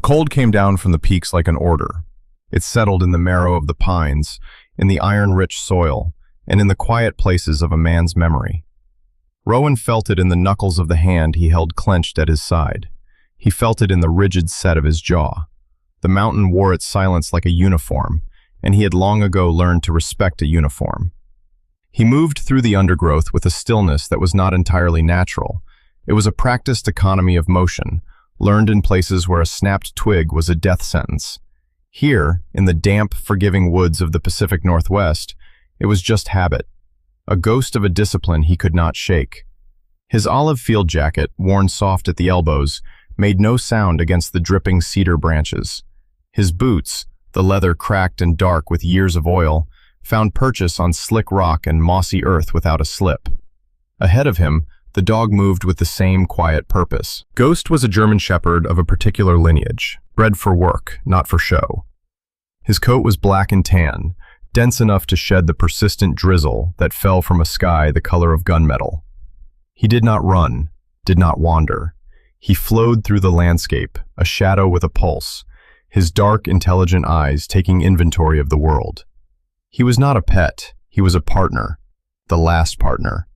cold came down from the peaks like an order. It settled in the marrow of the pines, in the iron-rich soil, and in the quiet places of a man's memory. Rowan felt it in the knuckles of the hand he held clenched at his side. He felt it in the rigid set of his jaw. The mountain wore its silence like a uniform, and he had long ago learned to respect a uniform. He moved through the undergrowth with a stillness that was not entirely natural. It was a practiced economy of motion, learned in places where a snapped twig was a death sentence. Here, in the damp, forgiving woods of the Pacific Northwest, it was just habit, a ghost of a discipline he could not shake. His olive field jacket, worn soft at the elbows, made no sound against the dripping cedar branches. His boots, the leather cracked and dark with years of oil, found purchase on slick rock and mossy earth without a slip. Ahead of him, the dog moved with the same quiet purpose. Ghost was a German shepherd of a particular lineage, bred for work, not for show. His coat was black and tan, dense enough to shed the persistent drizzle that fell from a sky the color of gunmetal. He did not run, did not wander. He flowed through the landscape, a shadow with a pulse, his dark, intelligent eyes taking inventory of the world. He was not a pet, he was a partner, the last partner.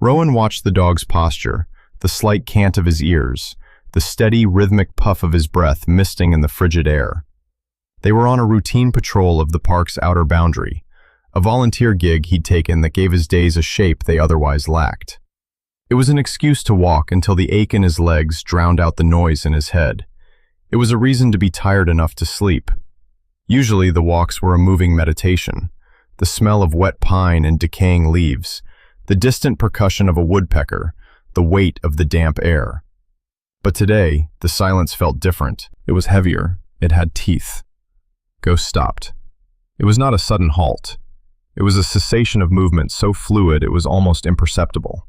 Rowan watched the dog's posture, the slight cant of his ears, the steady, rhythmic puff of his breath misting in the frigid air. They were on a routine patrol of the park's outer boundary, a volunteer gig he'd taken that gave his days a shape they otherwise lacked. It was an excuse to walk until the ache in his legs drowned out the noise in his head. It was a reason to be tired enough to sleep. Usually the walks were a moving meditation, the smell of wet pine and decaying leaves, the distant percussion of a woodpecker, the weight of the damp air. But today, the silence felt different. It was heavier. It had teeth. Ghost stopped. It was not a sudden halt. It was a cessation of movement so fluid it was almost imperceptible.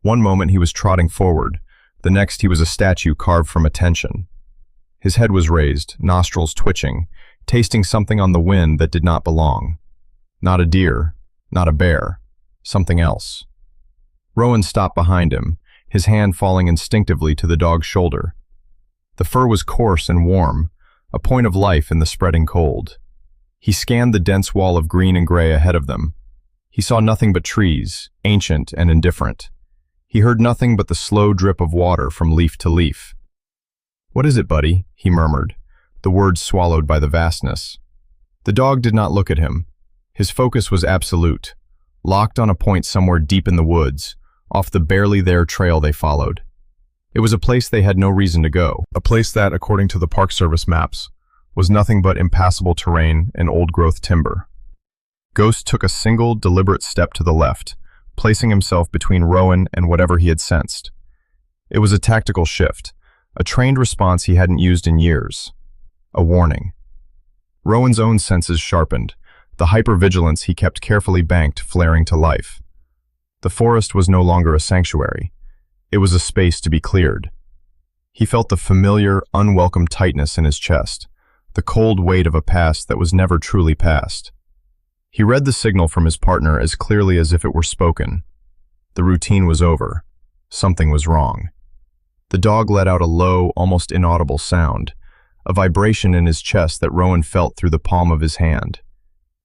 One moment he was trotting forward, the next he was a statue carved from attention. His head was raised, nostrils twitching, tasting something on the wind that did not belong. Not a deer, not a bear, something else. Rowan stopped behind him, his hand falling instinctively to the dog's shoulder. The fur was coarse and warm, a point of life in the spreading cold. He scanned the dense wall of green and gray ahead of them. He saw nothing but trees, ancient and indifferent. He heard nothing but the slow drip of water from leaf to leaf. "What is it, buddy?" he murmured, the words swallowed by the vastness. The dog did not look at him. His focus was absolute, locked on a point somewhere deep in the woods, off the barely there trail they followed. It was a place they had no reason to go, a place that, according to the Park Service maps, was nothing but impassable terrain and old-growth timber. Ghost took a single, deliberate step to the left, placing himself between Rowan and whatever he had sensed. It was a tactical shift, a trained response he hadn't used in years. A warning. Rowan's own senses sharpened, the hypervigilance he kept carefully banked flaring to life. The forest was no longer a sanctuary. It was a space to be cleared. He felt the familiar, unwelcome tightness in his chest, the cold weight of a past that was never truly past. He read the signal from his partner as clearly as if it were spoken. The routine was over. Something was wrong. The dog let out a low, almost inaudible sound, a vibration in his chest that Rowan felt through the palm of his hand.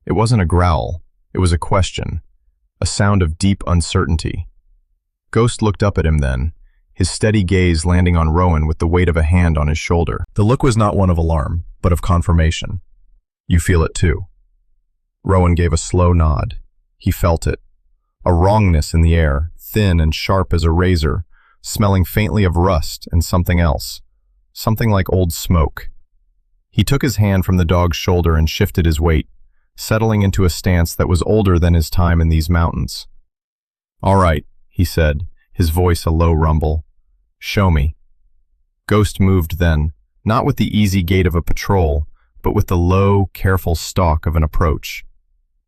It wasn't a growl, it was a question, a sound of deep uncertainty. Ghost looked up at him then, his steady gaze landing on Rowan with the weight of a hand on his shoulder. The look was not one of alarm, but of confirmation. "You feel it too." Rowan gave a slow nod. He felt it. A wrongness in the air, thin and sharp as a razor, smelling faintly of rust and something else, something like old smoke. He took his hand from the dog's shoulder and shifted his weight, settling into a stance that was older than his time in these mountains. "All right," he said, his voice a low rumble. "Show me." Ghost moved then, not with the easy gait of a patrol, but with the low, careful stalk of an approach.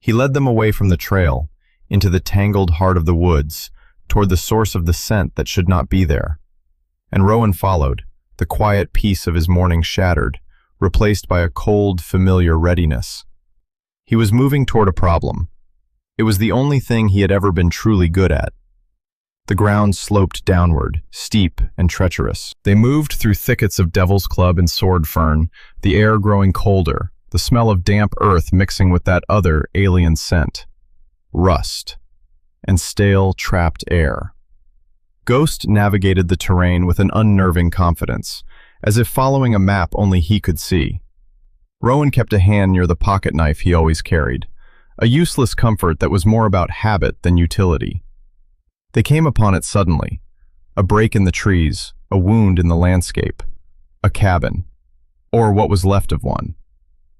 He led them away from the trail, into the tangled heart of the woods, toward the source of the scent that should not be there. And Rowan followed, the quiet peace of his morning shattered, replaced by a cold, familiar readiness. He was moving toward a problem. It was the only thing he had ever been truly good at. The ground sloped downward, steep and treacherous. They moved through thickets of devil's club and sword fern, the air growing colder, the smell of damp earth mixing with that other alien scent. Rust and stale, trapped air. Ghost navigated the terrain with an unnerving confidence, as if following a map only he could see. Rowan kept a hand near the pocket knife he always carried, a useless comfort that was more about habit than utility. They came upon it suddenly, a break in the trees, a wound in the landscape, a cabin, or what was left of one.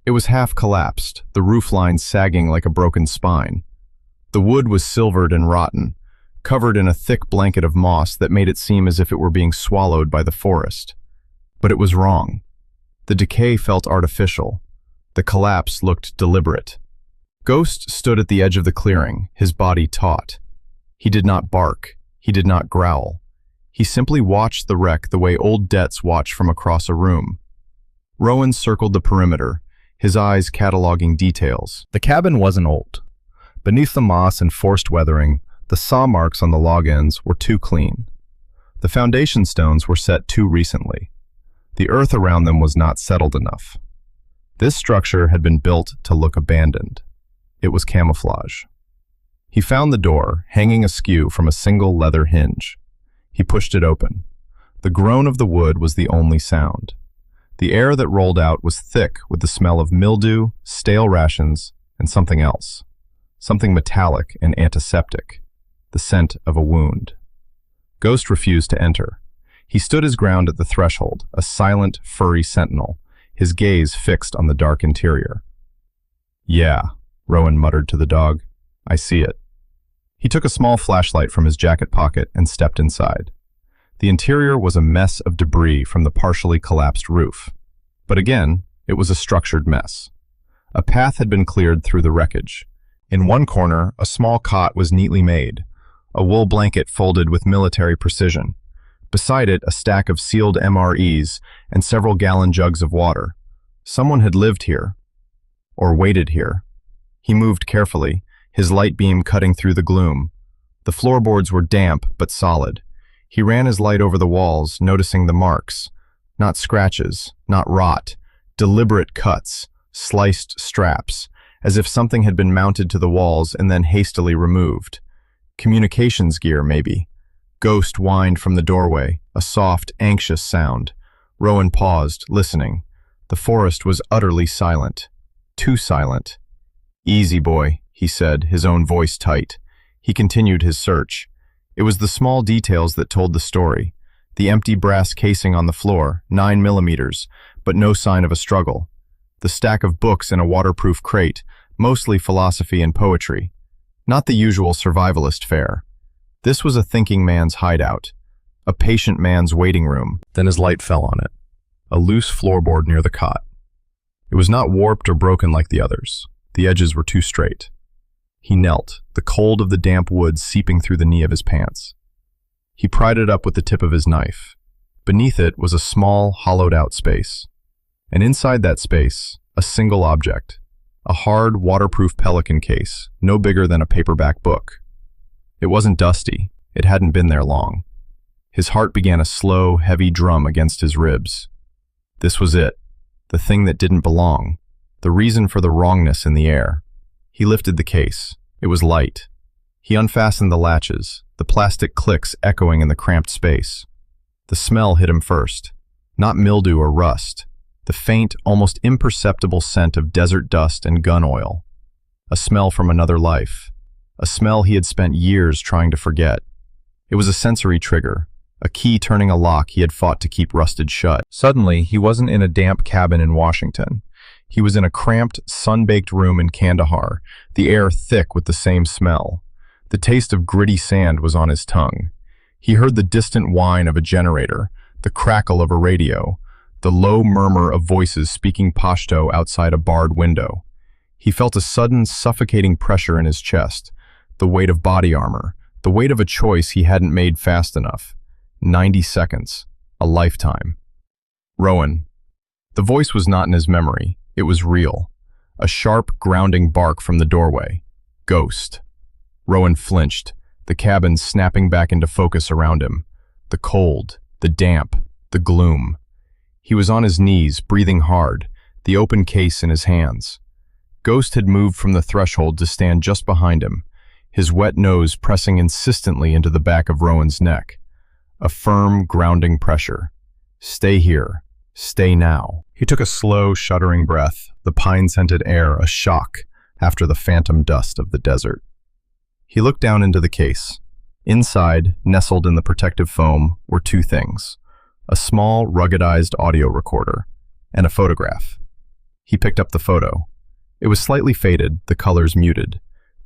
It was half collapsed, the roofline sagging like a broken spine. The wood was silvered and rotten, covered in a thick blanket of moss that made it seem as if it were being swallowed by the forest. But it was wrong. The decay felt artificial. The collapse looked deliberate. Ghost stood at the edge of the clearing, his body taut. He did not bark. He did not growl. He simply watched the wreck the way old debts watch from across a room. Rowan circled the perimeter, his eyes cataloging details. The cabin wasn't old. Beneath the moss and forced weathering, the saw marks on the log ends were too clean. The foundation stones were set too recently. The earth around them was not settled enough. This structure had been built to look abandoned. It was camouflage. He found the door, hanging askew from a single leather hinge. He pushed it open. The groan of the wood was the only sound. The air that rolled out was thick with the smell of mildew, stale rations, and something else. Something metallic and antiseptic. The scent of a wound. Ghost refused to enter. He stood his ground at the threshold, a silent, furry sentinel, his gaze fixed on the dark interior. "Yeah," Rowan muttered to the dog. "I see it." He took a small flashlight from his jacket pocket and stepped inside. The interior was a mess of debris from the partially collapsed roof. But again, it was a structured mess. A path had been cleared through the wreckage. In one corner, a small cot was neatly made, a wool blanket folded with military precision. Beside it, a stack of sealed MREs and several gallon jugs of water. Someone had lived here, or waited here. He moved carefully, his light beam cutting through the gloom. The floorboards were damp but solid. He ran his light over the walls, noticing the marks. Not scratches, not rot, deliberate cuts, sliced straps, as if something had been mounted to the walls and then hastily removed. Communications gear, maybe. Ghost whined from the doorway, a soft, anxious sound. Rowan paused, listening. The forest was utterly silent. Too silent. "Easy, boy," he said, his own voice tight. He continued his search. It was the small details that told the story. The empty brass casing on the floor, 9mm, but no sign of a struggle. The stack of books in a waterproof crate, mostly philosophy and poetry. Not the usual survivalist fare. This was a thinking man's hideout, a patient man's waiting room. Then his light fell on it. A loose floorboard near the cot. It was not warped or broken like the others. The edges were too straight. He knelt, the cold of the damp wood seeping through the knee of his pants. He pried it up with the tip of his knife. Beneath it was a small, hollowed-out space. And inside that space, a single object. A hard, waterproof pelican case, no bigger than a paperback book. It wasn't dusty. It hadn't been there long. His heart began a slow, heavy drum against his ribs. This was it. The thing that didn't belong. The reason for the wrongness in the air. He lifted the case. It was light. He unfastened the latches, the plastic clicks echoing in the cramped space. The smell hit him first. Not mildew or rust. The faint, almost imperceptible scent of desert dust and gun oil. A smell from another life. A smell he had spent years trying to forget. It was a sensory trigger, a key turning a lock he had fought to keep rusted shut. Suddenly, he wasn't in a damp cabin in Washington. He was in a cramped, sun-baked room in Kandahar, the air thick with the same smell. The taste of gritty sand was on his tongue. He heard the distant whine of a generator, the crackle of a radio, the low murmur of voices speaking Pashto outside a barred window. He felt a sudden, suffocating pressure in his chest, the weight of body armor, the weight of a choice he hadn't made fast enough. 90 seconds. A lifetime. Rowan. The voice was not in his memory. It was real. A sharp, grounding bark from the doorway. Ghost. Rowan flinched, the cabin snapping back into focus around him. The cold, the damp, the gloom. He was on his knees, breathing hard, the open case in his hands. Ghost had moved from the threshold to stand just behind him, his wet nose pressing insistently into the back of Rowan's neck. A firm, grounding pressure. Stay here. Stay now. He took a slow, shuddering breath, the pine-scented air a shock after the phantom dust of the desert. He looked down into the case. Inside, nestled in the protective foam, were two things: a small, ruggedized audio recorder and a photograph. He picked up the photo. It was slightly faded, the colors muted.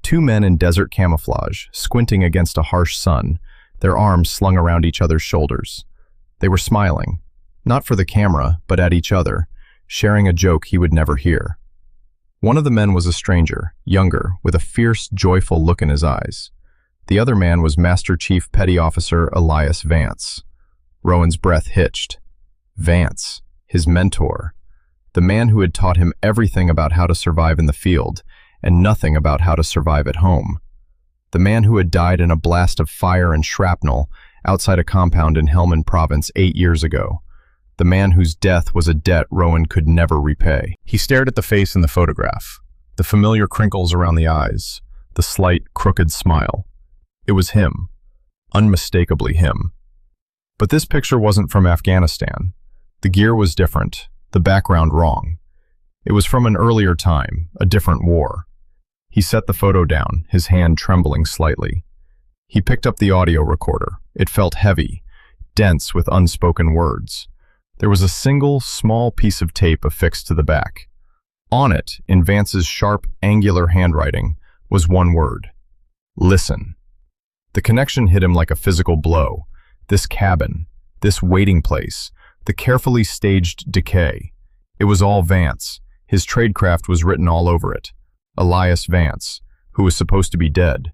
Two men in desert camouflage, squinting against a harsh sun, their arms slung around each other's shoulders. They were smiling, not for the camera, but at each other, sharing a joke he would never hear. One of the men was a stranger, younger, with a fierce, joyful look in his eyes. The other man was Master Chief Petty Officer Elias Vance. Rowan's breath hitched. Vance, his mentor. The man who had taught him everything about how to survive in the field, and nothing about how to survive at home. The man who had died in a blast of fire and shrapnel outside a compound in Helmand Province 8 years ago. The man whose death was a debt Rowan could never repay. He stared at the face in the photograph, the familiar crinkles around the eyes, the slight, crooked smile. It was him, unmistakably him. But this picture wasn't from Afghanistan. The gear was different, the background wrong. It was from an earlier time, a different war. He set the photo down, his hand trembling slightly. He picked up the audio recorder. It felt heavy, dense with unspoken words. There was a single, small piece of tape affixed to the back. On it, in Vance's sharp, angular handwriting, was one word: listen. The connection hit him like a physical blow. This cabin, this waiting place, the carefully staged decay. It was all Vance. His tradecraft was written all over it. Elias Vance, who was supposed to be dead,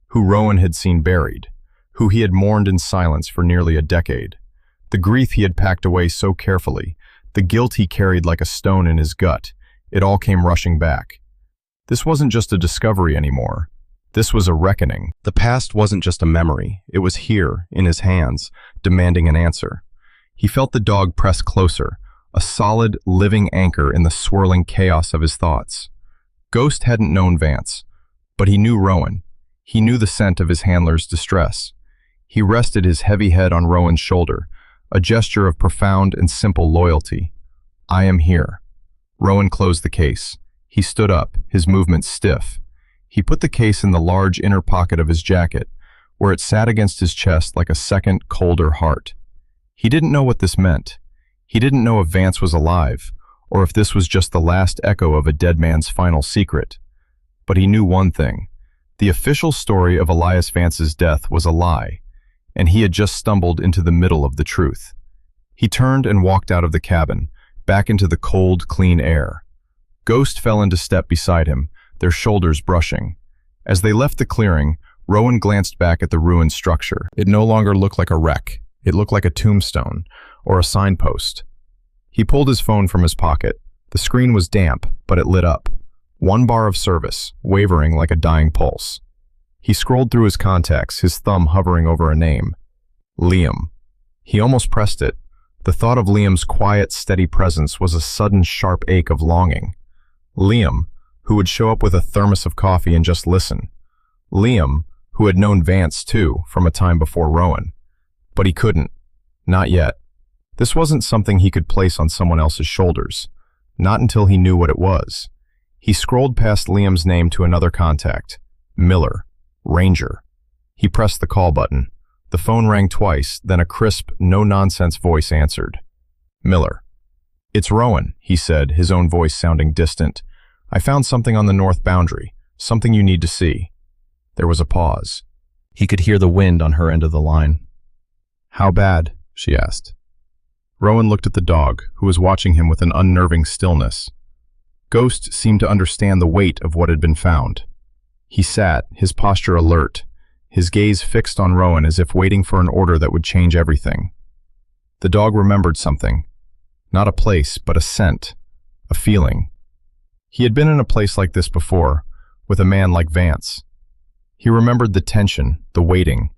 who Rowan had seen buried, who he had mourned in silence for nearly a decade. The grief he had packed away so carefully, the guilt he carried like a stone in his gut, it all came rushing back. This wasn't just a discovery anymore. This was a reckoning. The past wasn't just a memory. It was here, in his hands, demanding an answer. He felt the dog press closer, a solid, living anchor in the swirling chaos of his thoughts. Ghost hadn't known Vance, but he knew Rowan. He knew the scent of his handler's distress. He rested his heavy head on Rowan's shoulder, a gesture of profound and simple loyalty. I am here. Rowan closed the case. He stood up, his movements stiff. He put the case in the large inner pocket of his jacket, where it sat against his chest like a second, colder heart. He didn't know what this meant. He didn't know if Vance was alive, or if this was just the last echo of a dead man's final secret. But he knew one thing. The official story of Elias Vance's death was a lie, and he had just stumbled into the middle of the truth. He turned and walked out of the cabin, back into the cold, clean air. Ghost fell into step beside him, their shoulders brushing. As they left the clearing, Rowan glanced back at the ruined structure. It no longer looked like a wreck. It looked like a tombstone, or a signpost. He pulled his phone from his pocket. The screen was damp, but it lit up. One bar of service, wavering like a dying pulse. He scrolled through his contacts, his thumb hovering over a name. Liam. He almost pressed it. The thought of Liam's quiet, steady presence was a sudden sharp ache of longing. Liam, who would show up with a thermos of coffee and just listen. Liam, who had known Vance too, from a time before Rowan. But he couldn't. Not yet. This wasn't something he could place on someone else's shoulders. Not until he knew what it was. He scrolled past Liam's name to another contact. Miller. Ranger. He pressed the call button. The phone rang twice, then a crisp, no-nonsense voice answered. Miller. It's Rowan, he said, his own voice sounding distant. I found something on the north boundary, something you need to see. There was a pause. He could hear the wind on her end of the line. How bad? She asked. Rowan looked at the dog, who was watching him with an unnerving stillness. Ghost seemed to understand the weight of what had been found. He sat, his posture alert, his gaze fixed on Rowan as if waiting for an order that would change everything. The dog remembered something. Not a place, but a scent, a feeling. He had been in a place like this before, with a man like Vance. He remembered the tension, the waiting,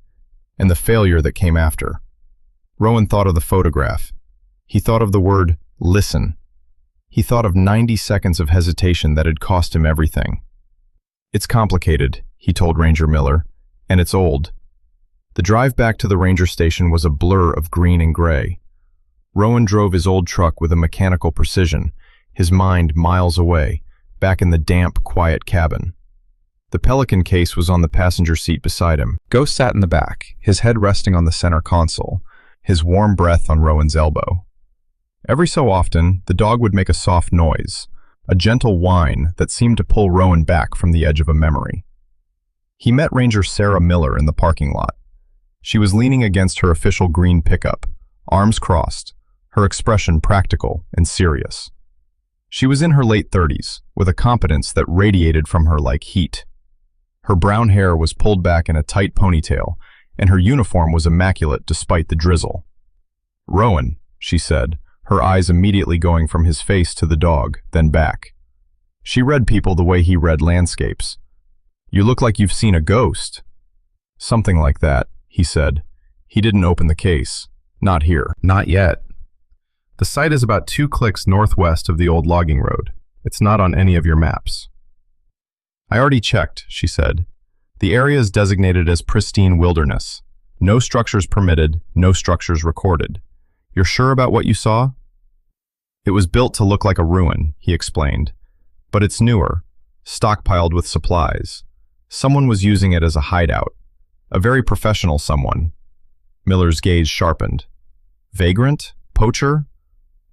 and the failure that came after. Rowan thought of the photograph. He thought of the word listen. He thought of 90 seconds of hesitation that had cost him everything. "It's complicated," he told Ranger Miller, "and it's old." The drive back to the ranger station was a blur of green and gray. Rowan drove his old truck with a mechanical precision, his mind miles away, back in the damp, quiet cabin. The Pelican case was on the passenger seat beside him. Ghost sat in the back, his head resting on the center console, his warm breath on Rowan's elbow. Every so often, the dog would make a soft noise, a gentle whine that seemed to pull Rowan back from the edge of a memory. He met Ranger Sarah Miller in the parking lot. She was leaning against her official green pickup, arms crossed, her expression practical and serious. She was in her late 30s, with a competence that radiated from her like heat. Her brown hair was pulled back in a tight ponytail, and her uniform was immaculate despite the drizzle. "Rowan," she said, her eyes immediately going from his face to the dog, then back. She read people the way he read landscapes. "You look like you've seen a ghost." "Something like that," he said. He didn't open the case. "Not here." "Not yet. The site is about 2 clicks northwest of the old logging road. It's not on any of your maps." "I already checked," she said. "The area is designated as pristine wilderness. No structures permitted, no structures recorded. You're sure about what you saw?" "It was built to look like a ruin," he explained. "But it's newer, stockpiled with supplies. Someone was using it as a hideout. A very professional someone." Miller's gaze sharpened. "Vagrant? Poacher?"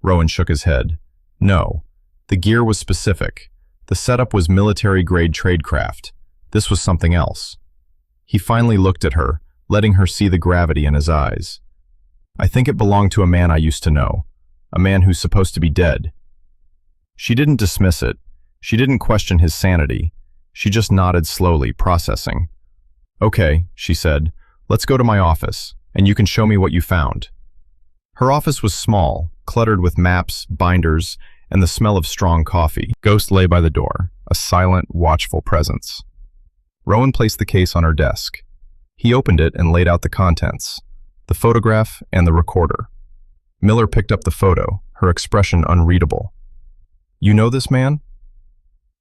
Rowan shook his head. "No. The gear was specific. The setup was military-grade tradecraft. This was something else." He finally looked at her, letting her see the gravity in his eyes. "I think it belonged to a man I used to know. A man who's supposed to be dead." She didn't dismiss it. She didn't question his sanity. She just nodded slowly, processing. "Okay," she said. "Let's go to my office, and you can show me what you found." Her office was small, cluttered with maps, binders, and the smell of strong coffee. Ghost lay by the door, a silent, watchful presence. Rowan placed the case on her desk. He opened it and laid out the contents, the photograph and the recorder. Miller picked up the photo, her expression unreadable. "You know this man?"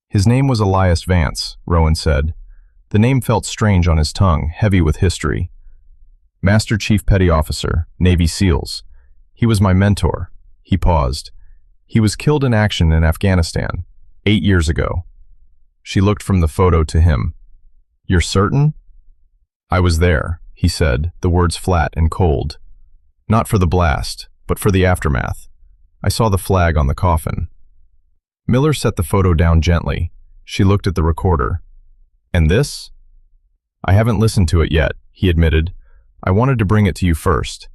"His name was Elias Vance," Rowan said. The name felt strange on his tongue, heavy with history. "Master Chief Petty Officer, Navy SEALs. He was my mentor." He paused. "He was killed in action in Afghanistan, 8 years ago." She looked from the photo to him. "You're certain?" "I was there," he said, the words flat and cold. "Not for the blast, but for the aftermath. I saw the flag on the coffin." Miller set the photo down gently. She looked at the recorder. "And this?" "I haven't listened to it yet," he admitted. "I wanted to bring it to you first.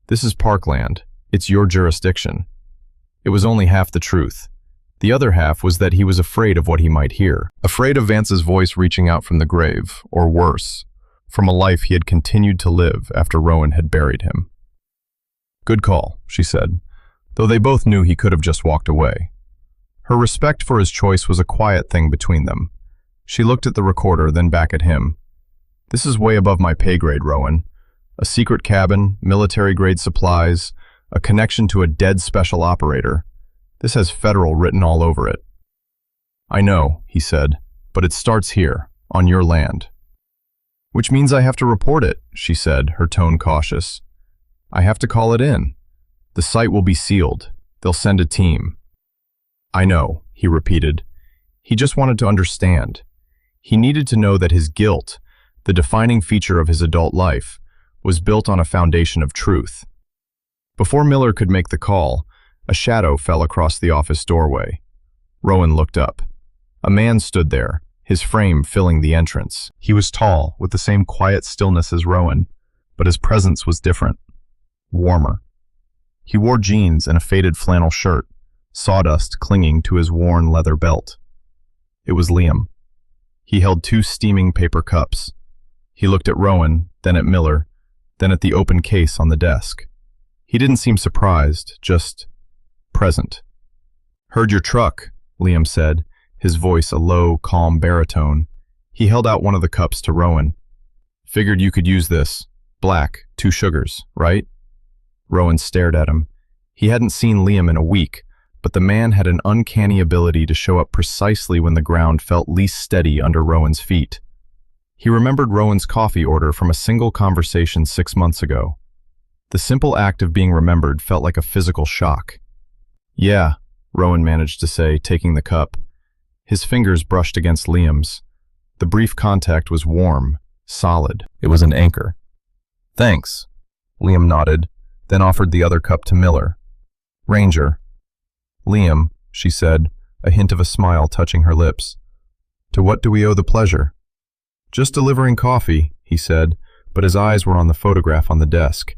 This is Parkland. It's your jurisdiction." It was only half the truth. The other half was that he was afraid of what he might hear. Afraid of Vance's voice reaching out from the grave, or worse, from a life he had continued to live after Rowan had buried him. "Good call," she said, though they both knew he could have just walked away. Her respect for his choice was a quiet thing between them. She looked at the recorder, then back at him. "This is way above my pay grade, Rowan. A secret cabin, military-grade supplies, a connection to a dead special operator. This has federal written all over it." "I know," he said, "but it starts here, on your land." "Which means I have to report it," she said, her tone cautious. "I have to call it in. The site will be sealed. They'll send a team." "I know," he repeated. He just wanted to understand. He needed to know that his guilt, the defining feature of his adult life, was built on a foundation of truth. Before Miller could make the call, a shadow fell across the office doorway. Rowan looked up. A man stood there, his frame filling the entrance. He was tall, with the same quiet stillness as Rowan, but his presence was different, warmer. He wore jeans and a faded flannel shirt, sawdust clinging to his worn leather belt. It was Liam. He held 2 steaming paper cups. He looked at Rowan, then at Miller, then at the open case on the desk. He didn't seem surprised, just present. "Heard your truck," Liam said, his voice a low, calm baritone. He held out one of the cups to Rowan. Figured you could use this. Black, 2 sugars, right? Rowan stared at him. He hadn't seen Liam in a week, but the man had an uncanny ability to show up precisely when the ground felt least steady under Rowan's feet. He remembered Rowan's coffee order from a single conversation 6 months ago. The simple act of being remembered felt like a physical shock. Yeah, Rowan managed to say, taking the cup. His fingers brushed against Liam's. The brief contact was warm, solid. It was an anchor. Thanks. Liam nodded, then offered the other cup to Miller. Ranger. Liam, she said, a hint of a smile touching her lips. To what do we owe the pleasure? Just delivering coffee, he said, but his eyes were on the photograph on the desk.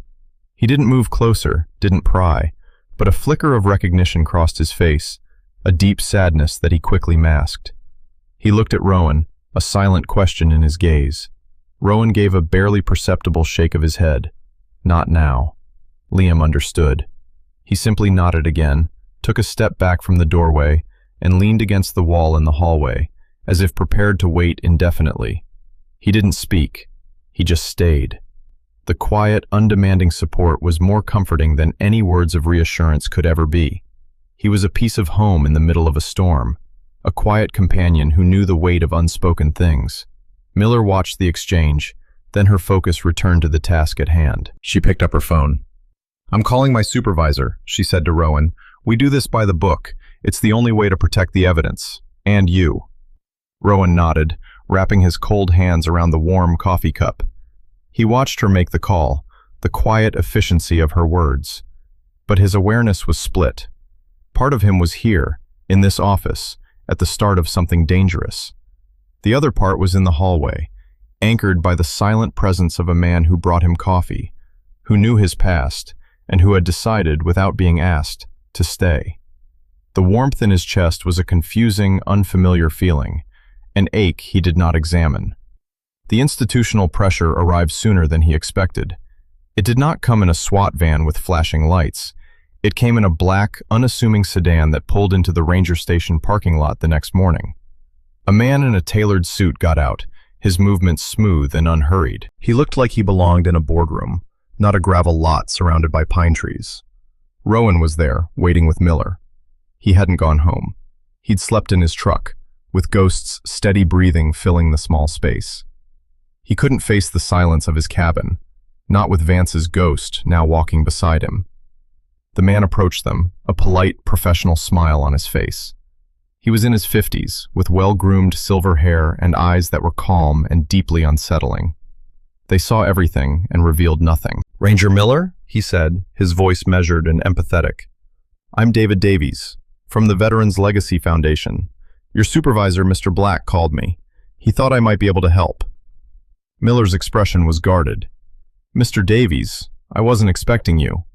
He didn't move closer, didn't pry, but a flicker of recognition crossed his face, a deep sadness that he quickly masked. He looked at Rowan, a silent question in his gaze. Rowan gave a barely perceptible shake of his head. Not now. Liam understood. He simply nodded again, took a step back from the doorway, and leaned against the wall in the hallway, as if prepared to wait indefinitely. He didn't speak. He just stayed. The quiet, undemanding support was more comforting than any words of reassurance could ever be. He was a piece of home in the middle of a storm, a quiet companion who knew the weight of unspoken things. Miller watched the exchange, then her focus returned to the task at hand. She picked up her phone. I'm calling my supervisor, she said to Rowan. We do this by the book. It's the only way to protect the evidence. And you. Rowan nodded, wrapping his cold hands around the warm coffee cup. He watched her make the call, the quiet efficiency of her words. But his awareness was split. Part of him was here, in this office, at the start of something dangerous. The other part was in the hallway, anchored by the silent presence of a man who brought him coffee, who knew his past, and who had decided, without being asked, to stay. The warmth in his chest was a confusing, unfamiliar feeling, an ache he did not examine. The institutional pressure arrived sooner than he expected. It did not come in a SWAT van with flashing lights. It came in a black, unassuming sedan that pulled into the ranger station parking lot the next morning. A man in a tailored suit got out, his movements smooth and unhurried. He looked like he belonged in a boardroom, not a gravel lot surrounded by pine trees. Rowan was there, waiting with Miller. He hadn't gone home. He'd slept in his truck, with Ghost's steady breathing filling the small space. He couldn't face the silence of his cabin, not with Vance's ghost now walking beside him. The man approached them, a polite, professional smile on his face. He was in his 50s, with well-groomed silver hair and eyes that were calm and deeply unsettling. They saw everything and revealed nothing. Ranger Miller, he said, his voice measured and empathetic. I'm David Davies, from the Veterans Legacy Foundation. Your supervisor, Mr. Black, called me. He thought I might be able to help. Miller's expression was guarded. Mr. Davies, I wasn't expecting you.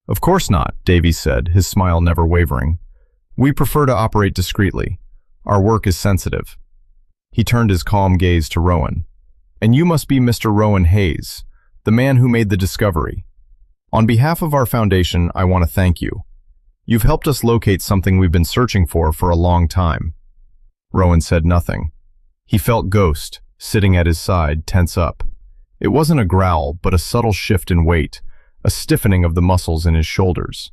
Of course not, Davies said, his smile never wavering. We prefer to operate discreetly. Our work is sensitive. He turned his calm gaze to Rowan. And you must be Mr. Rowan Hayes, the man who made the discovery. On behalf of our foundation, I want to thank you. You've helped us locate something we've been searching for a long time. Rowan said nothing. He felt Ghost, sitting at his side, tense up. It wasn't a growl, but a subtle shift in weight, a stiffening of the muscles in his shoulders.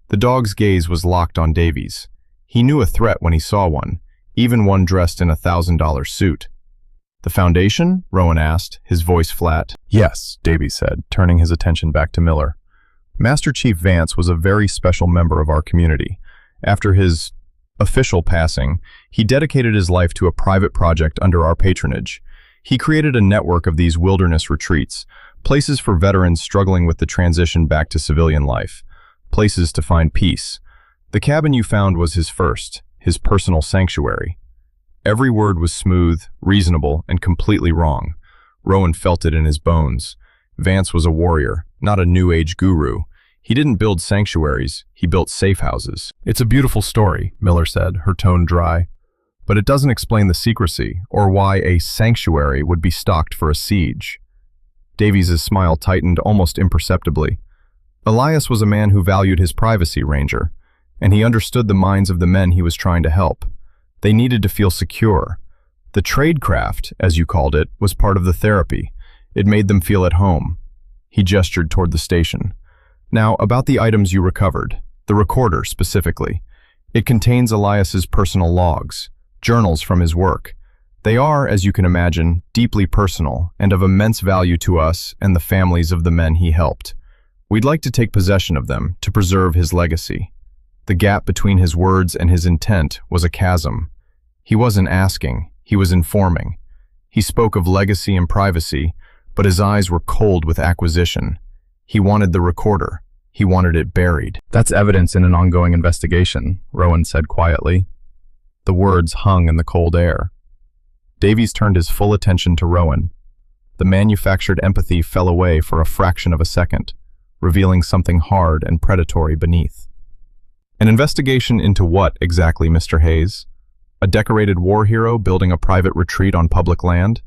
The dog's gaze was locked on Davies. He knew a threat when he saw one, even one dressed in a $1,000 suit. The Foundation? Rowan asked, his voice flat. Yes, Davies said, turning his attention back to Miller. Master Chief Vance was a very special member of our community. After his official passing, he dedicated his life to a private project under our patronage. He created a network of these wilderness retreats, places for veterans struggling with the transition back to civilian life, places to find peace. The cabin you found was his first, his personal sanctuary. Every word was smooth, reasonable, and completely wrong. Rowan felt it in his bones. Vance was a warrior, not a New Age guru. He didn't build sanctuaries, he built safe houses. It's a beautiful story, Miller said, her tone dry. But it doesn't explain the secrecy, or why a sanctuary would be stocked for a siege. Davies' smile tightened almost imperceptibly. Elias was a man who valued his privacy, Ranger, and he understood the minds of the men he was trying to help. They needed to feel secure. The tradecraft, as you called it, was part of the therapy. It made them feel at home. He gestured toward the station. Now, about the items you recovered, the recorder specifically. It contains Elias's personal logs, journals from his work. They are, as you can imagine, deeply personal and of immense value to us and the families of the men he helped. We'd like to take possession of them to preserve his legacy. The gap between his words and his intent was a chasm. He wasn't asking, he was informing. He spoke of legacy and privacy, but his eyes were cold with acquisition. He wanted the recorder. He wanted it buried. That's evidence in an ongoing investigation, Rowan said quietly. The words hung in the cold air. Davies turned his full attention to Rowan. The manufactured empathy fell away for a fraction of a second, revealing something hard and predatory beneath. An investigation into what exactly, Mr. Hayes? A decorated war hero building a private retreat on public land?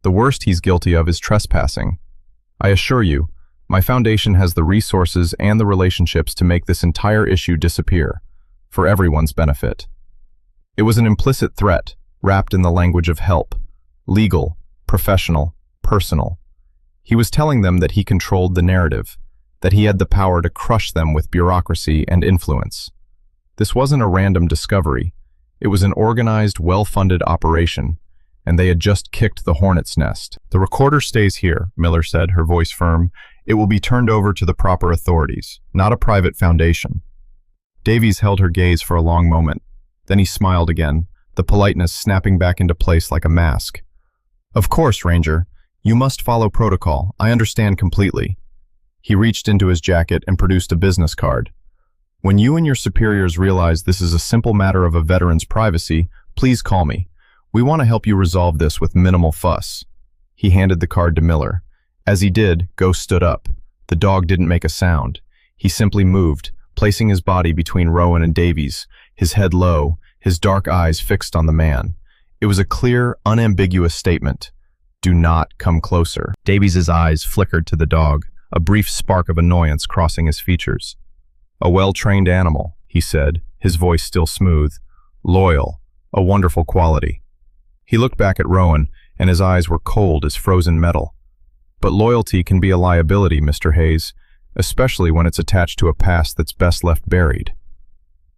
The worst he's guilty of is trespassing. I assure you, my foundation has the resources and the relationships to make this entire issue disappear, for everyone's benefit. It was an implicit threat, wrapped in the language of help, legal, professional, personal. He was telling them that he controlled the narrative, that he had the power to crush them with bureaucracy and influence. This wasn't a random discovery. It was an organized, well-funded operation, and they had just kicked the hornet's nest. The recorder stays here, Miller said, her voice firm. It will be turned over to the proper authorities, not a private foundation. Davies held her gaze for a long moment. Then he smiled again, the politeness snapping back into place like a mask. Of course, Ranger. You must follow protocol. I understand completely. He reached into his jacket and produced a business card. When you and your superiors realize this is a simple matter of a veteran's privacy, please call me. We want to help you resolve this with minimal fuss. He handed the card to Miller. As he did, Ghost stood up. The dog didn't make a sound. He simply moved, placing his body between Rowan and Davies, his head low, his dark eyes fixed on the man. It was a clear, unambiguous statement. Do not come closer. Davies' eyes flickered to the dog, a brief spark of annoyance crossing his features. A well-trained animal, he said, his voice still smooth. Loyal, a wonderful quality. He looked back at Rowan, and his eyes were cold as frozen metal. But loyalty can be a liability, Mr. Hayes, especially when it's attached to a past that's best left buried.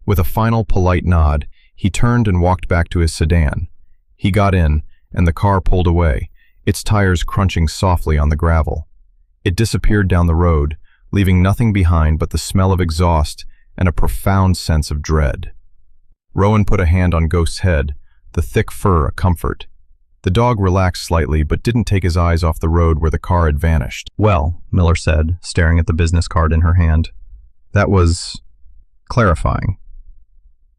With a final polite nod, he turned and walked back to his sedan. He got in, and the car pulled away, its tires crunching softly on the gravel. It disappeared down the road, leaving nothing behind but the smell of exhaust and a profound sense of dread. Rowan put a hand on Ghost's head, the thick fur a comfort. The dog relaxed slightly but didn't take his eyes off the road where the car had vanished. Well, Miller said, staring at the business card in her hand. That was clarifying.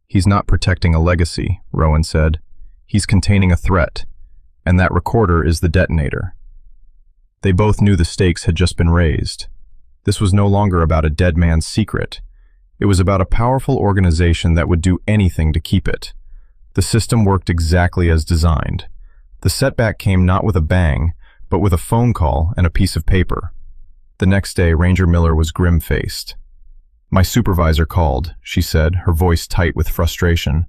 He's not protecting a legacy, Rowan said. He's containing a threat, and that recorder is the detonator. They both knew the stakes had just been raised. This was no longer about a dead man's secret. It was about a powerful organization that would do anything to keep it. The system worked exactly as designed. The setback came not with a bang, but with a phone call and a piece of paper. The next day, Ranger Miller was grim-faced. My supervisor called, she said, her voice tight with frustration.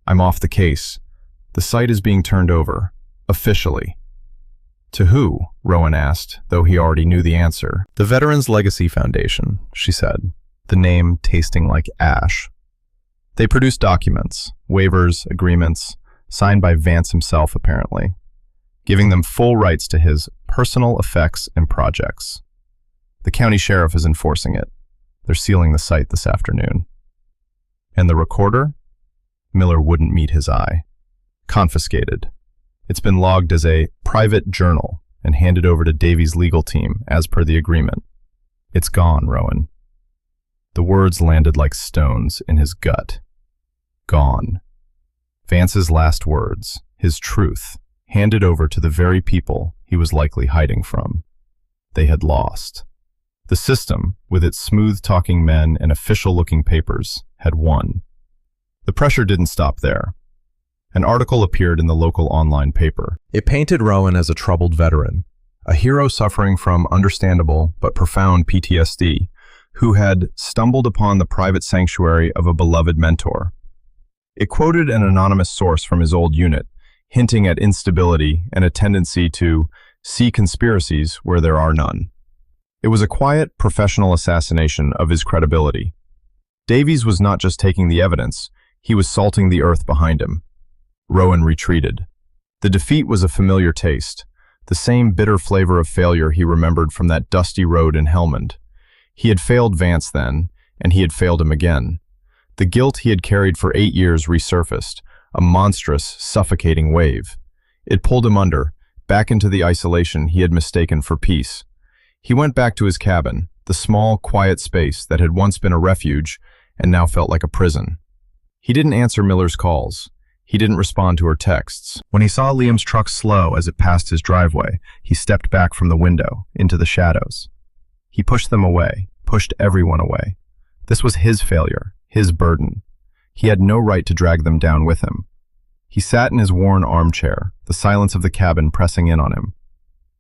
I'm off the case. The site is being turned over, officially. To who? Rowan asked, though he already knew the answer. The Veterans Legacy Foundation, she said, the name tasting like ash. They produced documents, waivers, agreements, signed by Vance himself apparently, giving them full rights to his personal effects and projects. The county sheriff is enforcing it. They're sealing the site this afternoon. And the recorder? Miller wouldn't meet his eye. Confiscated. It's been logged as a private journal and handed over to Davies' legal team as per the agreement. It's gone, Rowan. The words landed like stones in his gut. Gone. Vance's last words, his truth, handed over to the very people he was likely hiding from. They had lost. The system, with its smooth-talking men and official-looking papers, had won. The pressure didn't stop there. An article appeared in the local online paper. It painted Rowan as a troubled veteran, a hero suffering from understandable but profound PTSD, who had stumbled upon the private sanctuary of a beloved mentor. It quoted an anonymous source from his old unit, hinting at instability and a tendency to See conspiracies where there are none. It was a quiet, professional assassination of his credibility. Davies was not just taking the evidence, he was salting the earth behind him. Rowan retreated. The defeat was a familiar taste, the same bitter flavor of failure he remembered from that dusty road in Helmand. He had failed Vance then, and he had failed him again. The guilt he had carried for 8 years resurfaced, a monstrous, suffocating wave. It pulled him under, back into the isolation he had mistaken for peace. He went back to his cabin, the small, quiet space that had once been a refuge and now felt like a prison. He didn't answer Miller's calls. He didn't respond to her texts. When he saw Liam's truck slow as it passed his driveway, he stepped back from the window, into the shadows. He pushed them away, pushed everyone away. This was his failure, his burden. He had no right to drag them down with him. He sat in his worn armchair, the silence of the cabin pressing in on him.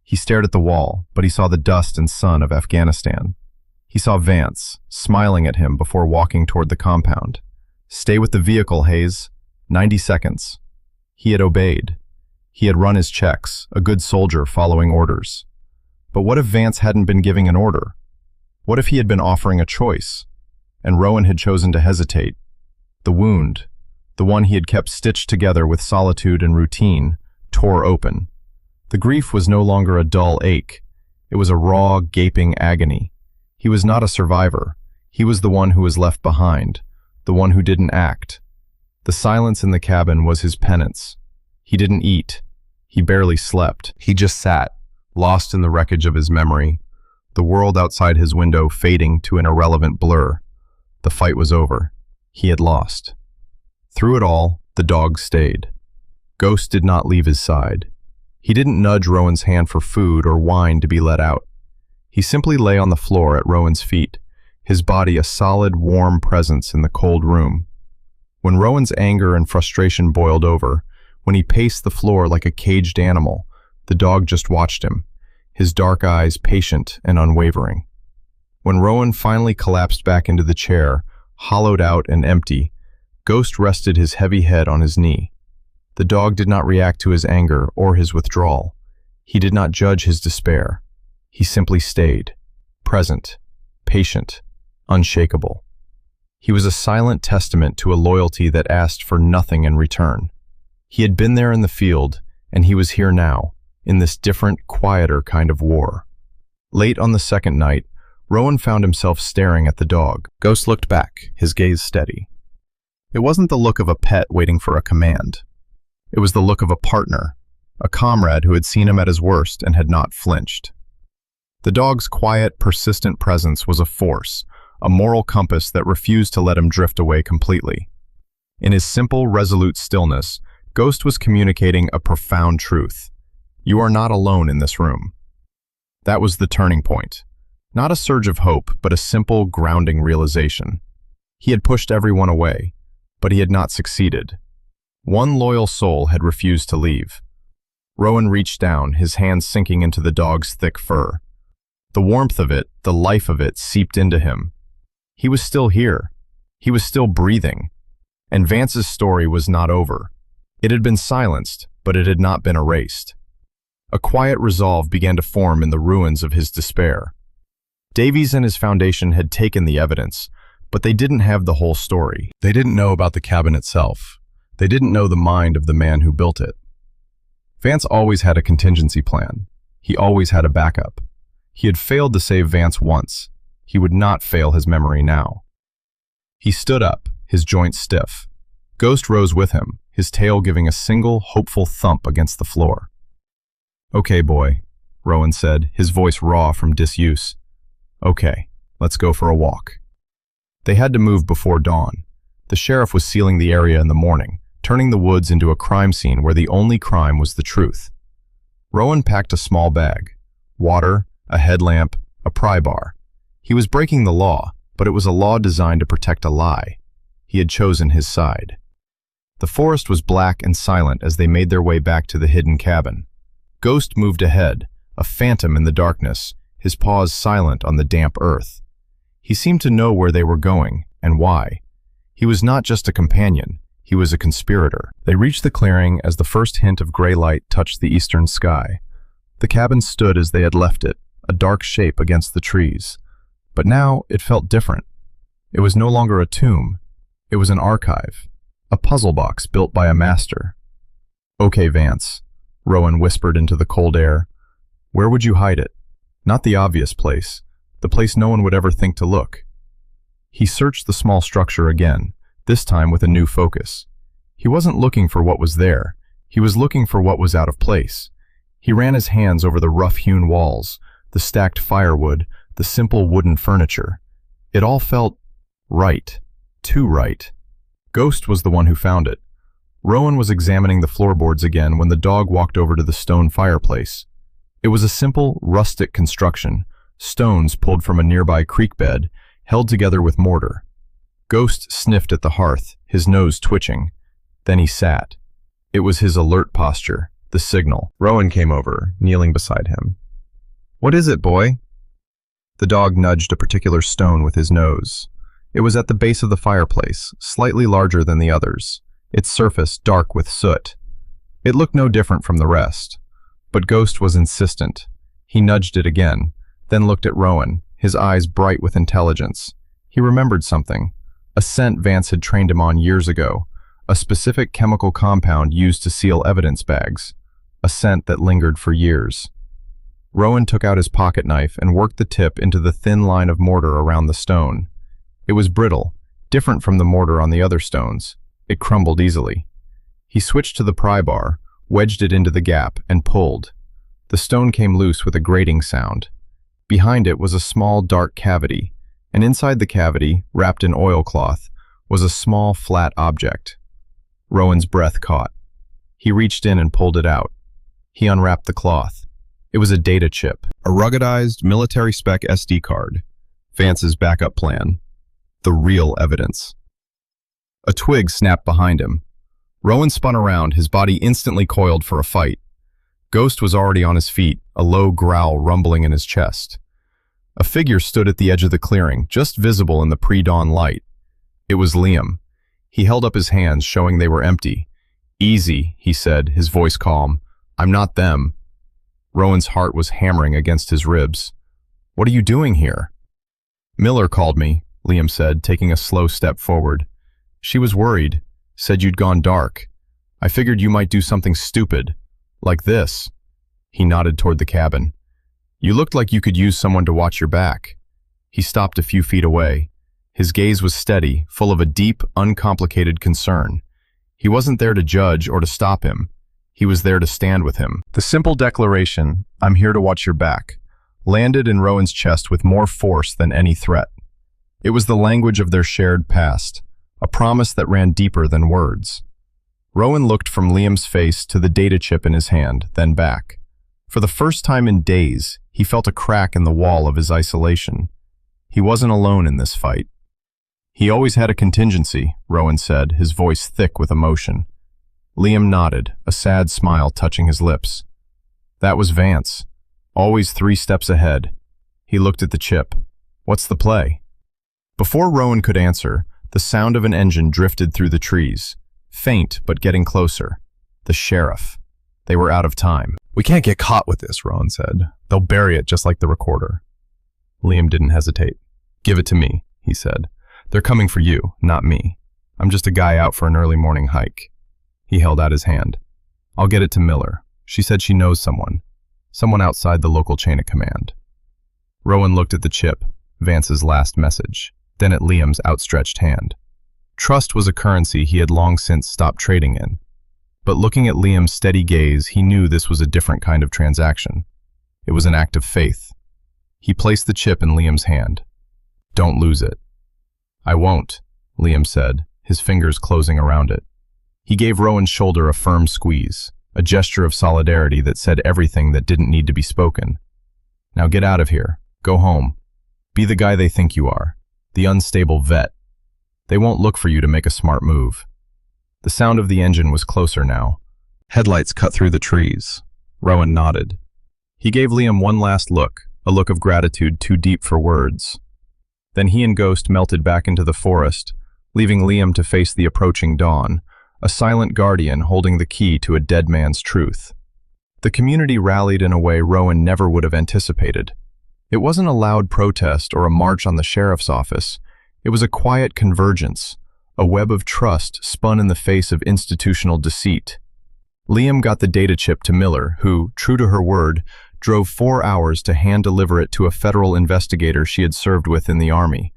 He stared at the wall, but he saw the dust and sun of Afghanistan. He saw Vance, smiling at him before walking toward the compound. "Stay with the vehicle, Hayes. 90 seconds. He had obeyed. He had run his checks, a good soldier following orders. But what if Vance hadn't been giving an order? What if he had been offering a choice? And Rowan had chosen to hesitate. The wound, the one he had kept stitched together with solitude and routine, tore open. The grief was no longer a dull ache. It was a raw, gaping agony. He was not a survivor. He was the one who was left behind, the one who didn't act. The silence in the cabin was his penance. He didn't eat. He barely slept. He just sat, lost in the wreckage of his memory, the world outside his window fading to an irrelevant blur. The fight was over. He had lost. Through it all, the dog stayed. Ghost did not leave his side. He didn't nudge Rowan's hand for food or wine to be let out. He simply lay on the floor at Rowan's feet, his body a solid, warm presence in the cold room. When Rowan's anger and frustration boiled over, when he paced the floor like a caged animal, the dog just watched him, his dark eyes patient and unwavering. When Rowan finally collapsed back into the chair, hollowed out and empty, Ghost rested his heavy head on his knee. The dog did not react to his anger or his withdrawal. He did not judge his despair. He simply stayed, present, patient, unshakable. He was a silent testament to a loyalty that asked for nothing in return. He had been there in the field, and he was here now, in this different, quieter kind of war. Late on the second night, Rowan found himself staring at the dog. Ghost looked back, his gaze steady. It wasn't the look of a pet waiting for a command. It was the look of a partner, a comrade who had seen him at his worst and had not flinched. The dog's quiet, persistent presence was a force, a moral compass that refused to let him drift away completely. In his simple, resolute stillness, Ghost was communicating a profound truth. You are not alone in this room. That was the turning point. Not a surge of hope, but a simple, grounding realization. He had pushed everyone away, but he had not succeeded. One loyal soul had refused to leave. Rowan reached down, his hands sinking into the dog's thick fur. The warmth of it, the life of it, seeped into him. He was still here. He was still breathing. And Vance's story was not over. It had been silenced, but it had not been erased. A quiet resolve began to form in the ruins of his despair. Davies and his foundation had taken the evidence, but they didn't have the whole story. They didn't know about the cabin itself. They didn't know the mind of the man who built it. Vance always had a contingency plan. He always had a backup. He had failed to save Vance once. He would not fail his memory now. He stood up, his joints stiff. Ghost rose with him, his tail giving a single, hopeful thump against the floor. "Okay, boy," Rowan said, his voice raw from disuse. "Okay, let's go for a walk." They had to move before dawn. The sheriff was sealing the area in the morning, turning the woods into a crime scene where the only crime was the truth. Rowan packed a small bag. Water, a headlamp, a pry bar. He was breaking the law, but it was a law designed to protect a lie. He had chosen his side. The forest was black and silent as they made their way back to the hidden cabin. Ghost moved ahead, a phantom in the darkness, his paws silent on the damp earth. He seemed to know where they were going, and why. He was not just a companion, he was a conspirator. They reached the clearing as the first hint of gray light touched the eastern sky. The cabin stood as they had left it, a dark shape against the trees. But now it felt different. It was no longer a tomb. It was an archive, a puzzle box built by a master. "Okay, Vance," Rowan whispered into the cold air. "Where would you hide it? Not the obvious place, the place no one would ever think to look." He searched the small structure again, this time with a new focus. He wasn't looking for what was there. He was looking for what was out of place. He ran his hands over the rough-hewn walls, the stacked firewood, the simple wooden furniture. It all felt right. Too right. Ghost was the one who found it. Rowan was examining the floorboards again when the dog walked over to the stone fireplace. It was a simple, rustic construction, stones pulled from a nearby creek bed, held together with mortar. Ghost sniffed at the hearth, his nose twitching. Then he sat. It was his alert posture, the signal. Rowan came over, kneeling beside him. "What is it, boy?" The dog nudged a particular stone with his nose. It was at the base of the fireplace, slightly larger than the others, its surface dark with soot. It looked no different from the rest. But Ghost was insistent. He nudged it again, then looked at Rowan, his eyes bright with intelligence. He remembered something, a scent Vance had trained him on years ago, a specific chemical compound used to seal evidence bags, a scent that lingered for years. Rowan took out his pocket knife and worked the tip into the thin line of mortar around the stone. It was brittle, different from the mortar on the other stones. It crumbled easily. He switched to the pry bar, wedged it into the gap, and pulled. The stone came loose with a grating sound. Behind it was a small, dark cavity, and inside the cavity, wrapped in oilcloth, was a small, flat object. Rowan's breath caught. He reached in and pulled it out. He unwrapped the cloth. It was a data chip, a ruggedized military-spec SD card. Vance's backup plan. The real evidence. A twig snapped behind him. Rowan spun around, his body instantly coiled for a fight. Ghost was already on his feet, a low growl rumbling in his chest. A figure stood at the edge of the clearing, just visible in the pre-dawn light. It was Liam. He held up his hands, showing they were empty. "Easy," he said, his voice calm. "I'm not them." Rowan's heart was hammering against his ribs. "What are you doing here?" "Miller called me," Liam said, taking a slow step forward. "She was worried, said you'd gone dark. I figured you might do something stupid, like this." He nodded toward the cabin. "You looked like you could use someone to watch your back." He stopped a few feet away. His gaze was steady, full of a deep, uncomplicated concern. He wasn't there to judge or to stop him. He was there to stand with him. The simple declaration, "I'm here to watch your back," landed in Rowan's chest with more force than any threat. It was the language of their shared past, a promise that ran deeper than words. Rowan looked from Liam's face to the data chip in his hand, then back. For the first time in days, he felt a crack in the wall of his isolation. He wasn't alone in this fight. "He always had a contingency," Rowan said, his voice thick with emotion. Liam nodded, a sad smile touching his lips. "That was Vance. Always 3 steps ahead." He looked at the chip. "What's the play?" Before Rowan could answer, the sound of an engine drifted through the trees. Faint, but getting closer. The sheriff. They were out of time. "We can't get caught with this," Rowan said. "They'll bury it just like the recorder." Liam didn't hesitate. "Give it to me," he said. "They're coming for you, not me. I'm just a guy out for an early morning hike." He held out his hand. "I'll get it to Miller. She said she knows someone outside the local chain of command." Rowan looked at the chip, Vance's last message, then at Liam's outstretched hand. Trust was a currency he had long since stopped trading in. But looking at Liam's steady gaze, he knew this was a different kind of transaction. It was an act of faith. He placed the chip in Liam's hand. "Don't lose it." "I won't," Liam said, his fingers closing around it. He gave Rowan's shoulder a firm squeeze, a gesture of solidarity that said everything that didn't need to be spoken. "Now get out of here. Go home. Be the guy they think you are, the unstable vet. They won't look for you to make a smart move." The sound of the engine was closer now. Headlights cut through the trees. Rowan nodded. He gave Liam one last look, a look of gratitude too deep for words. Then he and Ghost melted back into the forest, leaving Liam to face the approaching dawn, a silent guardian holding the key to a dead man's truth. The community rallied in a way Rowan never would have anticipated. It wasn't a loud protest or a march on the sheriff's office. It was a quiet convergence, a web of trust spun in the face of institutional deceit. Liam got the data chip to Miller, who, true to her word, drove 4 hours to hand-deliver it to a federal investigator she had served with in the Army,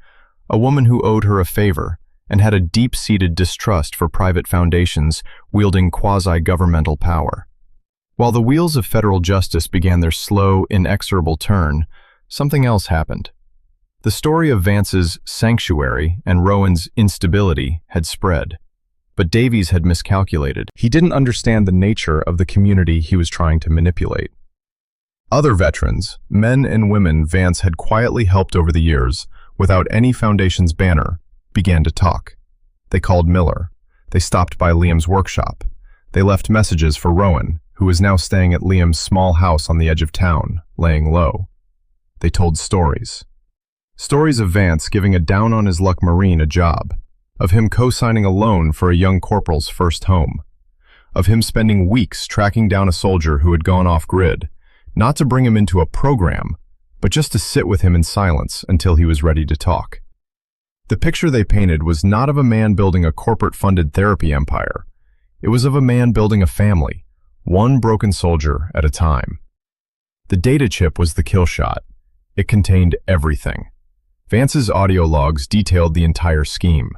a woman who owed her a favor and had a deep-seated distrust for private foundations wielding quasi-governmental power. While the wheels of federal justice began their slow, inexorable turn, something else happened. The story of Vance's sanctuary and Rowan's instability had spread, but Davies had miscalculated. He didn't understand the nature of the community he was trying to manipulate. Other veterans, men and women Vance had quietly helped over the years, without any foundation's banner, began to talk. They called Miller. They stopped by Liam's workshop. They left messages for Rowan, who was now staying at Liam's small house on the edge of town, laying low. They told stories. Stories of Vance giving a down-on-his-luck Marine a job, of him co-signing a loan for a young corporal's first home, of him spending weeks tracking down a soldier who had gone off-grid, not to bring him into a program, but just to sit with him in silence until he was ready to talk. The picture they painted was not of a man building a corporate-funded therapy empire. It was of a man building a family, one broken soldier at a time. The data chip was the kill shot. It contained everything. Vance's audio logs detailed the entire scheme.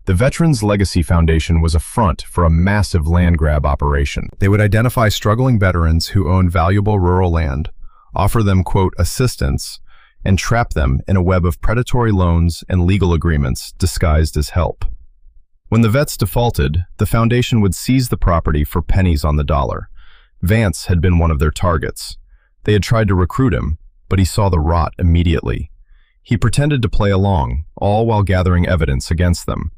The Veterans Legacy Foundation was a front for a massive land grab operation. They would identify struggling veterans who owned valuable rural land, offer them, quote, assistance, and trap them in a web of predatory loans and legal agreements disguised as help. When the vets defaulted, the foundation would seize the property for pennies on the dollar. Vance had been one of their targets. They had tried to recruit him, but he saw the rot immediately. He pretended to play along, all while gathering evidence against them.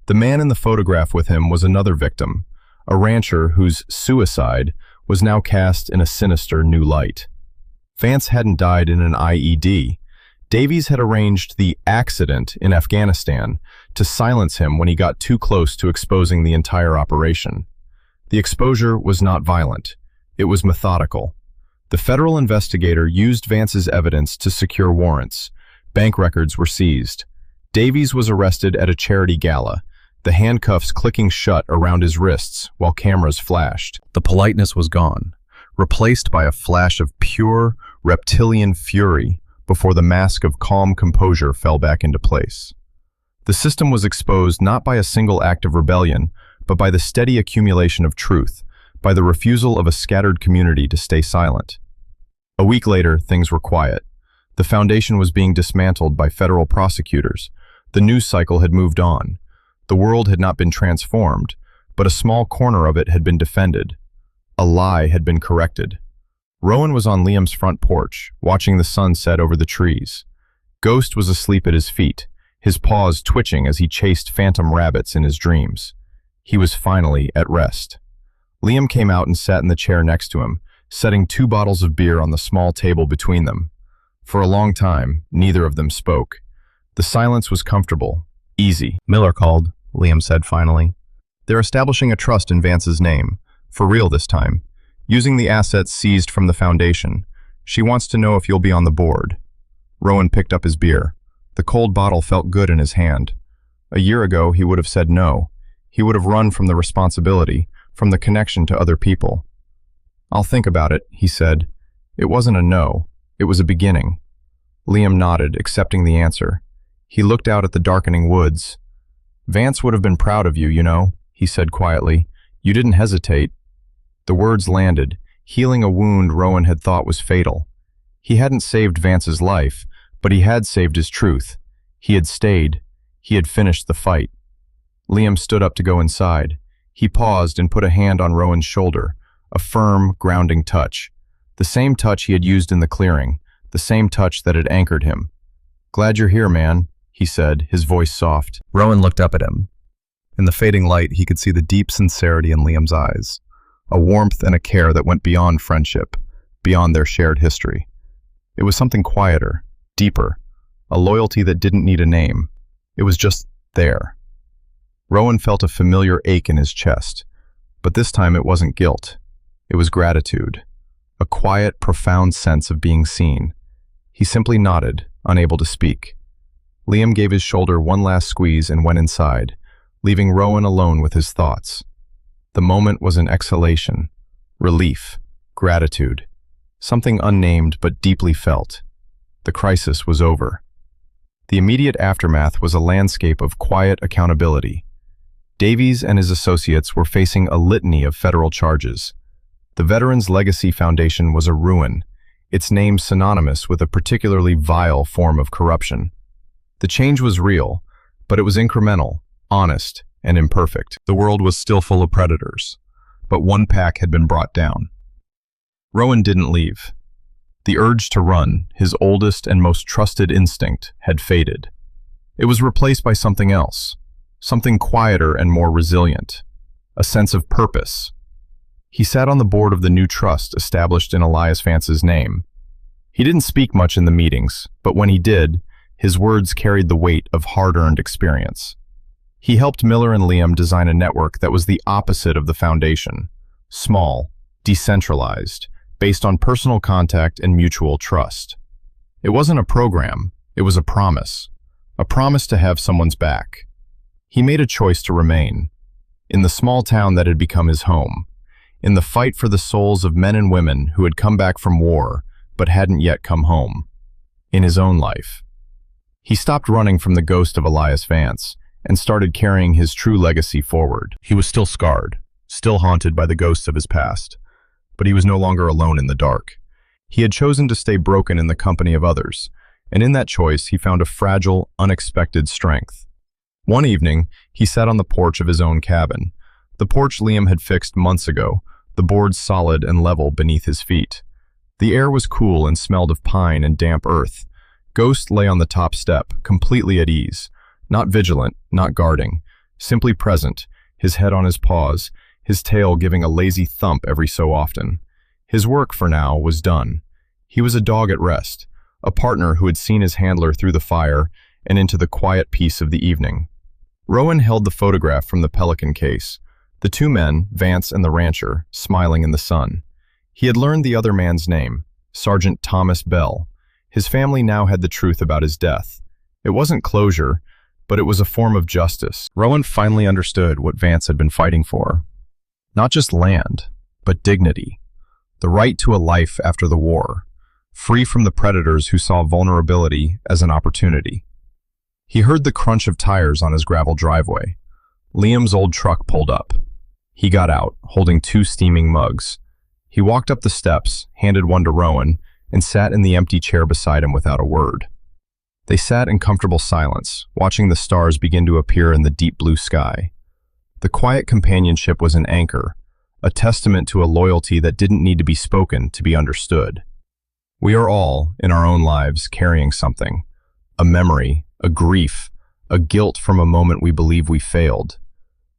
The man in the photograph with him was another victim, a rancher whose suicide was now cast in a sinister new light. Vance hadn't died in an IED. Davies had arranged the accident in Afghanistan to silence him when he got too close to exposing the entire operation. The exposure was not violent. It was methodical. The federal investigator used Vance's evidence to secure warrants. Bank records were seized. Davies was arrested at a charity gala, the handcuffs clicking shut around his wrists while cameras flashed. The politeness was gone, replaced by a flash of pure, reptilian fury before the mask of calm composure fell back into place. The system was exposed not by a single act of rebellion, but by the steady accumulation of truth, by the refusal of a scattered community to stay silent. A week later, things were quiet. The foundation was being dismantled by federal prosecutors. The news cycle had moved on. The world had not been transformed, but a small corner of it had been defended. A lie had been corrected. Rowan was on Liam's front porch, watching the sun set over the trees. Ghost was asleep at his feet, his paws twitching as he chased phantom rabbits in his dreams. He was finally at rest. Liam came out and sat in the chair next to him, setting 2 bottles of beer on the small table between them. For a long time, neither of them spoke. The silence was comfortable, easy. Miller called, Liam said finally. They're establishing a trust in Vance's name, for real this time, using the assets seized from the foundation. She wants to know if you'll be on the board. Rowan picked up his beer. The cold bottle felt good in his hand. A year ago, he would have said no. He would have run from the responsibility, from the connection to other people. I'll think about it, he said. It wasn't a no. It was a beginning. Liam nodded, accepting the answer. He looked out at the darkening woods. Vance would have been proud of you, you know, he said quietly. You didn't hesitate. The words landed, healing a wound Rowan had thought was fatal. He hadn't saved Vance's life, but he had saved his truth. He had stayed. He had finished the fight. Liam stood up to go inside. He paused and put a hand on Rowan's shoulder, a firm, grounding touch. The same touch he had used in the clearing, the same touch that had anchored him. Glad you're here, man, he said, his voice soft. Rowan looked up at him. In the fading light, he could see the deep sincerity in Liam's eyes, a warmth and a care that went beyond friendship, beyond their shared history. It was something quieter, deeper, a loyalty that didn't need a name. It was just there. Rowan felt a familiar ache in his chest, but this time it wasn't guilt. It was gratitude, a quiet, profound sense of being seen. He simply nodded, unable to speak. Liam gave his shoulder one last squeeze and went inside, leaving Rowan alone with his thoughts. The moment was an exhalation, relief, gratitude, something unnamed but deeply felt. The crisis was over. The immediate aftermath was a landscape of quiet accountability. Davies and his associates were facing a litany of federal charges. The Veterans Legacy Foundation was a ruin, its name synonymous with a particularly vile form of corruption. The change was real, but it was incremental, honest, and imperfect. The world was still full of predators, but one pack had been brought down. Rowan didn't leave. The urge to run, his oldest and most trusted instinct, had faded. It was replaced by something else, something quieter and more resilient, a sense of purpose. He sat on the board of the new trust established in Elias Vance's name. He didn't speak much in the meetings, but when he did, his words carried the weight of hard-earned experience. He helped Miller and Liam design a network that was the opposite of the foundation, small, decentralized, based on personal contact and mutual trust. It wasn't a program, it was a promise to have someone's back. He made a choice to remain, in the small town that had become his home, in the fight for the souls of men and women who had come back from war but hadn't yet come home, in his own life. He stopped running from the ghost of Elias Vance and started carrying his true legacy forward. He was still scarred, still haunted by the ghosts of his past, but he was no longer alone in the dark. He had chosen to stay broken in the company of others, and in that choice he found a fragile, unexpected strength. One evening, he sat on the porch of his own cabin. The porch Liam had fixed months ago, the boards solid and level beneath his feet. The air was cool and smelled of pine and damp earth. Ghost lay on the top step, completely at ease, not vigilant, not guarding, simply present, his head on his paws, his tail giving a lazy thump every so often. His work, for now, was done. He was a dog at rest, a partner who had seen his handler through the fire and into the quiet peace of the evening. Rowan held the photograph from the Pelican case, the two men, Vance and the rancher, smiling in the sun. He had learned the other man's name, Sergeant Thomas Bell. His family now had the truth about his death. It wasn't closure, but it was a form of justice. Rowan finally understood what Vance had been fighting for. Not just land, but dignity. The right to a life after the war, free from the predators who saw vulnerability as an opportunity. He heard the crunch of tires on his gravel driveway. Liam's old truck pulled up. He got out, holding 2 steaming mugs. He walked up the steps, handed one to Rowan, and sat in the empty chair beside him without a word. They sat in comfortable silence, watching the stars begin to appear in the deep blue sky. The quiet companionship was an anchor, a testament to a loyalty that didn't need to be spoken to be understood. We are all, in our own lives, carrying something, a memory, a grief, a guilt from a moment we believe we failed.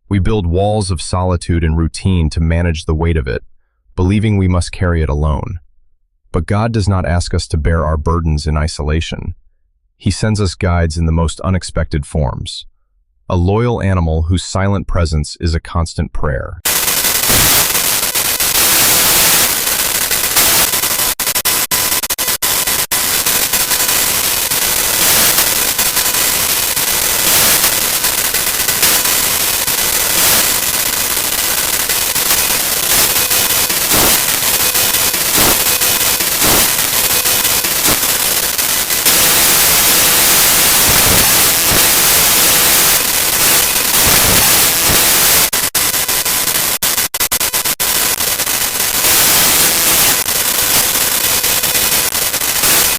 We build walls of solitude and routine to manage the weight of it, believing we must carry it alone. But God does not ask us to bear our burdens in isolation. He sends us guides in the most unexpected forms. A loyal animal whose silent presence is a constant prayer.